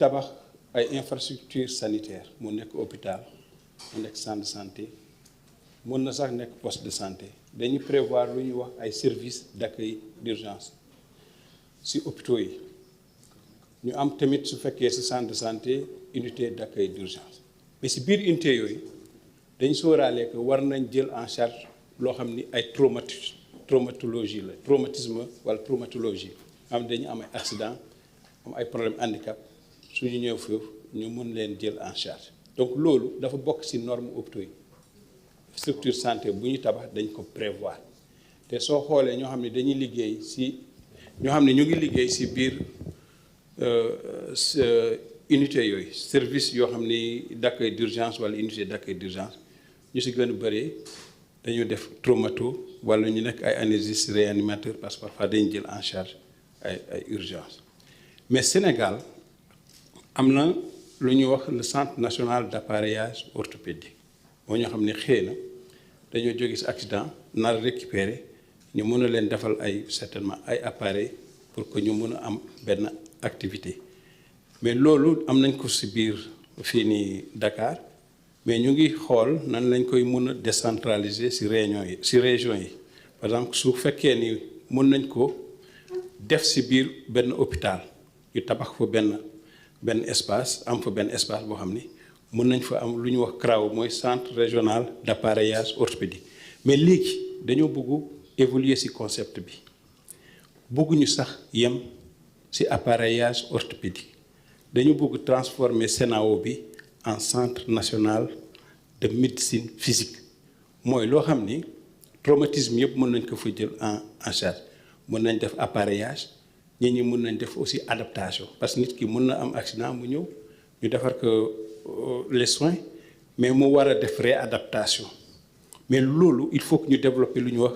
tabax ay infrastructures sanitaires mu nekk hôpital mu nekk centre de santé mën na sax nekk poste de santé dañu prévoir lu ñuy wax ay services d'accueil d'urgence ci hôpitaux yi ñu am tamit su fekkee ci centre de santé unité d'accueil d'urgence mais ci biir unité yooyu dañ sóoraale que war nañ jël en charge loo xam ni ay traumatologie la traumatisme wala traumatologie am dañu am ay accident am ay problème handicap suñu ñëw foofu ñu mën leen jël en charge donc loolu dafa bokk ci norme hôpitaux yi structure santé bu ñu tabax dañ ko prévoir te soo xoolee ñoo xam ne dañuy liggéey ci ñoo xam ne ñu ngi liggéey ci biir unité yooyu service yoo xam ni d'accueil d'urgence wala unité d'accueil d'urgence ñu ci gën a bëree dañu def traumato wala ñu nekk ay anesthésistes réanimateurs parce que parfois dañu jël en charge ay urgence mais Sénégal am na lu ñuy wax le centre national d'appareillage orthopédique moo ñoo xam ne xëy na dañoo jóge ci accident nar a récupérer ñu mën a leen defal ay certainement ay appareils pour que ñu mën a am benn activité mais loolu am nañ ko ci biir fii nii Dakar mais ñu ngi xool nan lañ koy mën a décentraliser ci réunion yi ci région yi par exemple su fekkee ni mën nañ ko def ci biir benn hôpital ñu tabax fa benn espace am fa benn espace boo xam ni mën nañ fa am lu ñu wax CRAO mooy centre régional d'appareillage orthopédique mais léegi dañoo bëgg évoluer ci concept bi bëgguñu sax yem ci appareillage orthopédique dañu bëgg transformer CNAO bi en centre national de médecine physique mooy loo xam ni traumatisme yëpp mën nañ ko fa jël en charge mën nañ def appareillage nit ñi mën nañ def aussi adaptation parce que nit ki mën na am accident mu ñëw ñu defar ko les soins mais mu war a def réadaptation mais loolu il faut que ñu développer lu ñu wax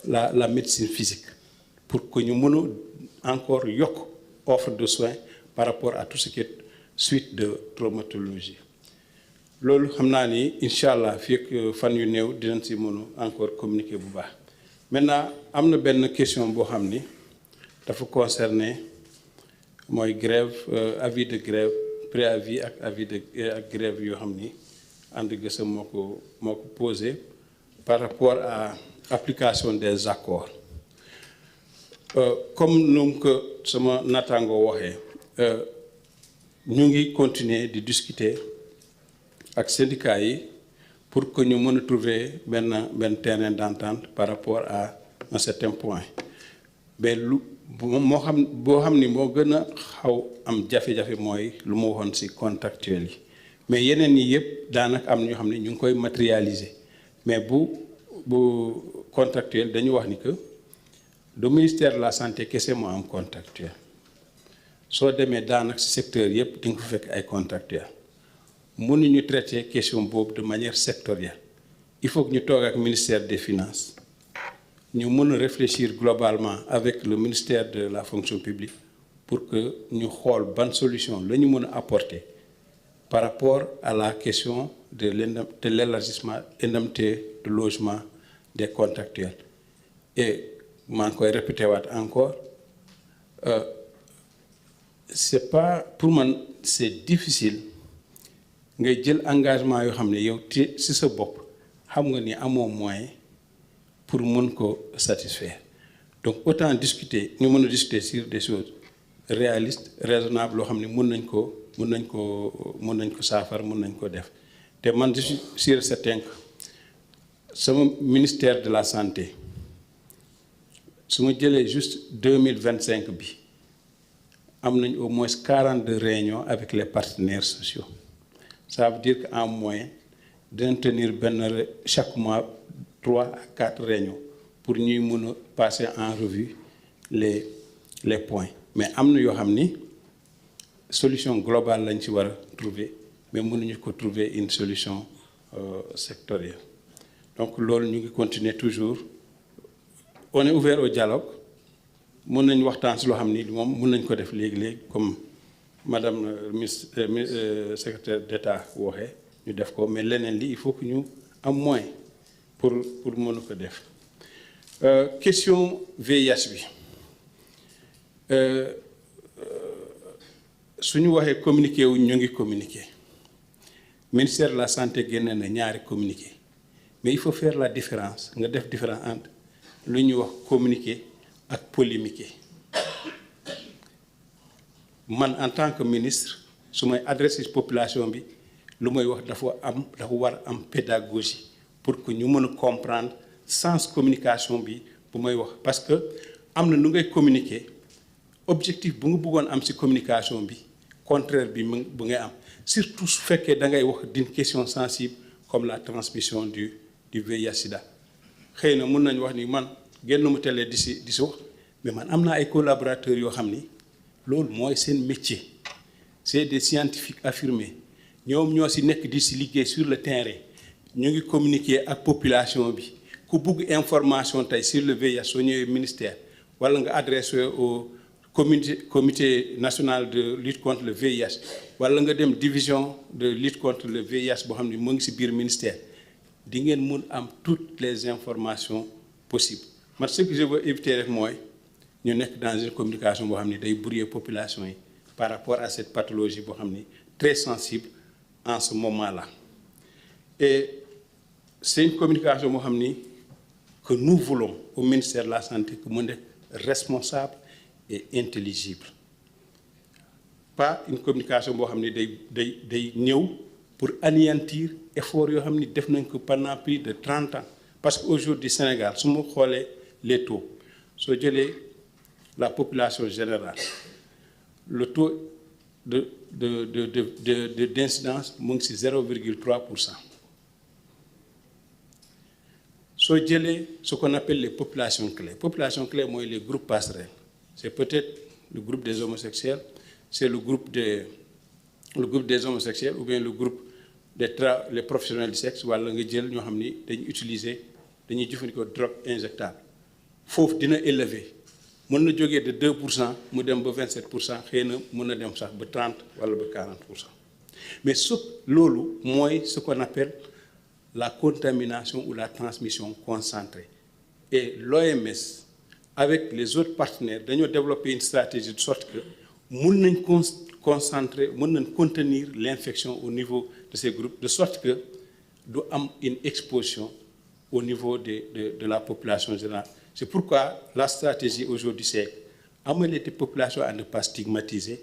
la médecine physique pour que ñu mën a encore yokk offre de soins par rapport à tout ce qui est suite de traumatologie loolu xam naa ni incha allah fii ak fan yu néew dinañ ci mën a encore communiquer bu baax maintenant am na benn question boo xam ni dafa concerner mooy grève avis de grève préavis ak avis de ak grève yoo xam ni And Gueusseum moo ko posé par rapport à application des accords comme nu ko sama nattaangoo waxee ñu ngi continuer di discuter ak syndicats yi pour que ñu mën a trouver benn terrain d'entente par rapport à un certain point mais lu boo xam ni moo gën a xaw am jafe-jafe mooy lu ma waxoon ci contractuel yi mais yeneen yi yëpp daanaka am na ñoo xam ne ñu ngi koy matérialiser mais bu contractuel dañu wax ni que du ministère de la santé kese moo am contractuel soo demee daanaka ci secteur yëpp di nga fa fekk ay contractuel mënuñu traiter question boobu de manière sectorielle il faut que ñu toog ak ministère des finances ñu mën a réfléchir globalement avec le ministère de la fonction publique pour que ñu xool ban solution la ñu mën a apporter par rapport à la question de l'élargissement indemnité de logement des contractuels et maa ngi koy répéter waat encore c'est pas pour man c'est difficile ngay jël engagement yoo xam ne yow ci sa bopp xam nga ni amoo moyen pour mën ko satisfaire donc autant discuter ñu mën a discuter sur des choses réalistes raisonnables loo xam ne mën nañ ko saafara mën nañ ko def te man je suis sûr certain que sama ministère de la santé su ma jëlee juste 2025 bi am nañ au moins 42 réunions avec les partenaires sociaux ça veut dire qu'en moyenne dinañ tenir chaque mois 3 à 4 réunions pour ñuy mën a passer en revue les points mais am na yoo xam ni solution globale lañ ci war a trouver mais mënuñu ko trouver une solution sectorielle donc loolu ñu ngi continuer toujours on est ouvert au dialogue mën nañ waxtaan ci loo xam ni moom mën nañ ko def léegi comme madame ministre secrétaire d'État waxee ñu def ko mais leneen li il faut que ñu am moyen pour mën ko def question VIH bi suñu waxee communiqué wu ñu ngi communiqué ministère de la santé génne na ñaari communiqué mais il faut faire la différence nga def différence entre lu ñuy wax communiqué ak polémiqué man en tant que ministre su may adressé population bi lu may wax dafa war am pédagogie pour que ñu mën a comprendre sens communication bi bu may wax parce que am na nu ngay communiquer objectif bu nga bëggoon am ci communication bi contraire bi bu ngay am surtout su fekkee da ngay wax d'une question sensible comme la transmission du VIH/Sida xëy na mën nañu wax ni man génnuma télé di si wax mais man am naa ay collaborateurs yoo xam ni loolu mooy seen métier c'est des scientifiques affirmés ñoom ñoo si nekk di si liggéey sur le terrain ñu ngi communiquer ak population bi ku bugg information tey sur le VIH soo ñëwee ministère wala nga adressé au comité national de lutte contre le VIH wala nga dem division de lutte contre le VIH boo xam ne mu ngi si biir ministère di ngeen mun am toutes les informations possibles man ce que je veux éviter rek mooy ñu nekk dans une communication boo xam ne day brouiller population yi par rapport à cette pathologie boo xam ni très sensible en ce moment-là et c'est une communication boo xam ni que nous voulons au ministère de la santé que mu nekk responsable et intelligible pas une communication boo xam ni day ñëw pour anéantir effort yoo xam ni def nañ ko pendant plus de 30 ans parce que aujourd'hui Sénégal su ma xoolee les taux soo jëlee la population générale le taux d'incidence mu ngi ci 0,3%. soo jëlee ce qu'on appelle les populations clés mooy les groupes passerelles c'est peut-être le groupe des homosexuels c'est le groupe des homosexuels ou bien le groupe les professionnels du sexe wala nga jël ñoo xam ni dañuy jëfandikoo drogue injectable foofu dina élevé mën na jógee de 2% mu dem ba 27% xëy na mën na dem sax ba 30 wala ba 40%. mais loolu mooy ce qu'on appelle la contamination ou la transmission concentrée et l'OMS avec les autres partenaires dañoo développer une stratégie de sorte que mën nañ concentrer mën nañ contenir l'infection au niveau de ces groupes de sorte que du am une exposition au niveau de la population générale. C'est pourquoi la stratégie aujourd'hui c'est amener les populations à ne pas stigmatiser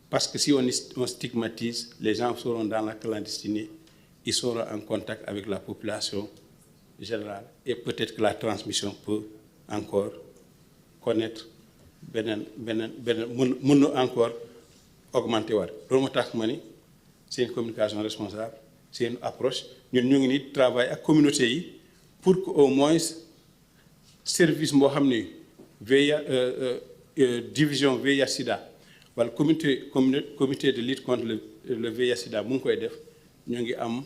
parce que si on stigmatise les gens seront dans la clandestinité, ils seront en contact avec la population générale et peut-être que la transmission peut encore connaître mën na encore augmenter waat loolu moo tax ma ni c'est une communication responsable c'est une approche ñun ñu ngi ni travail ak communauté yi pour que au moins service boo xam ni division VIH/Sida wala comité de lutte contre le VIH/Sida mu ngi koy def ñu ngi am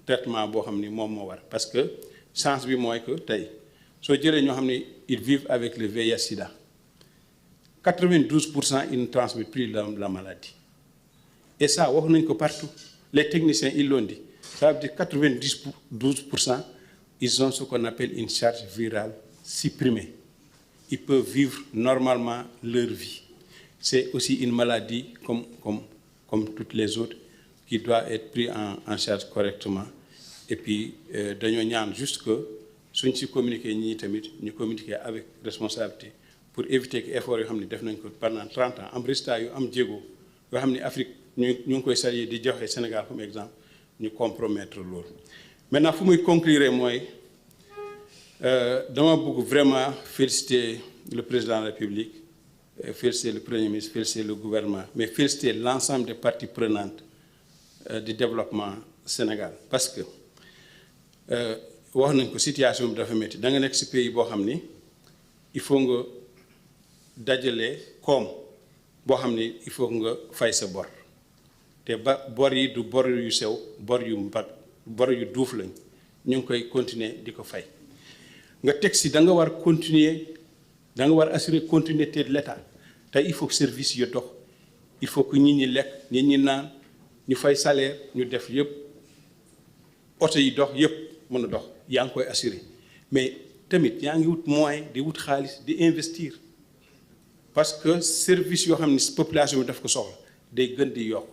traitement boo xam ni moom moo war parce que chance bi mooy que tey soo jëlee ñoo xam ni ils vivent avec le VIH/Sida 92% ils ne transmettent plus la maladie et ça wax nañ ko partout les techniciens ils l'ont dit ça veut dire 92% ils ont ce qu'on appelle une charge virale supprimée ils peuvent vivre normalement leur vie c'est aussi une maladie comme toutes les autres qui doit être pris en charge correctement et puis dañoo ñaan juste que suñ ci communiquer ñii tamit ñu communiquer avec responsabilité pour éviter que effort yoo xam ne def nañ ko pendant 30 ans am résultat yu am jéego yoo xam ne Afrique ñu ngi koy saluer di joxe Sénégal comme exemple ñu compromettre loolu. maintenant fu muy conclure mooy dama bëgg vraiment féliciter le président de la République féliciter le premier ministre féliciter le gouvernement mais féliciter l'ensemble des parties prenantes du développement Sénégal parce que wax nañ ko situation bi dafa métti da nga nekk ci pays boo xam ni il faut nga dajale koom boo xam ni il faut nga fay sa bor te bor yi du bor yu sew bor yu duuf lañ ñu ngi koy continuer di ko fay nga teg ci da nga war assurer continuité de l'État te il faut que service yu dox il faut que nit ñi lekk nit ñi naan ñu fay salaire ñu def yëpp oto yi dox yëpp mën a dox yaa ngi koy assurer mais tamit yaa ngi wut moyen di wut xaalis di investir parce que service yoo xam ne population bi daf ko soxla day gën di yokk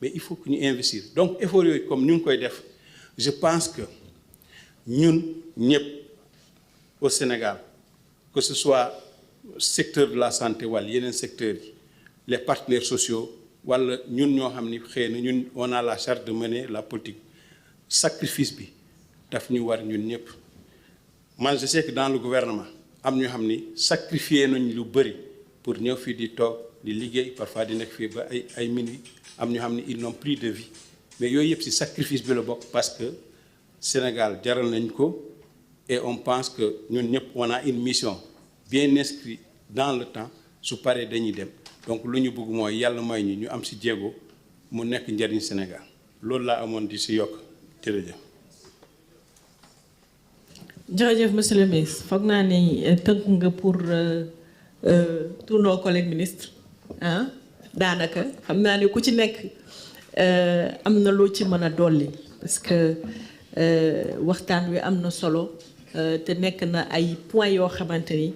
mais il faut que ñu investir donc effort yooyu comme ñu ngi koy def je pense que ñun ñëpp au Sénégal que ce soit secteur de la santé wala yeneen secteurs yi les partenaires sociaux wala ñun ñoo xam ni xëy na ñun on a la charge de mener la politique sacrifice bi daf ñu war ñun ñëpp man je sais que dans le gouvernement am ñoo xam ni sacrifié nañ lu bëri pour ñëw fii di toog di liggéey parfois di nekk fii ba ay minuit am ñoo xam ni ils n'ont plus de vie mais yooyu yëpp ci sacrifice bi la bokk parce que Sénégal jaral nañ ko et on pense que ñun ñëpp on a une mission bien inscrite dans le temps su paree dañuy dem donc lu ñu bëgg mooy yàlla may ñu am ci jéego mu nekk njariñ Sénégal loolu laa amoon di ci yokk jërëjëf. jërëjëf monsieur le ministre foog naa ni tënk nga pour tous nos collègues ministres ah daanaka xam naa ne ku ci nekk am na loo ci mën a dolli parce que waxtaan wi am na solo te nekk na ay points yoo xamante ni.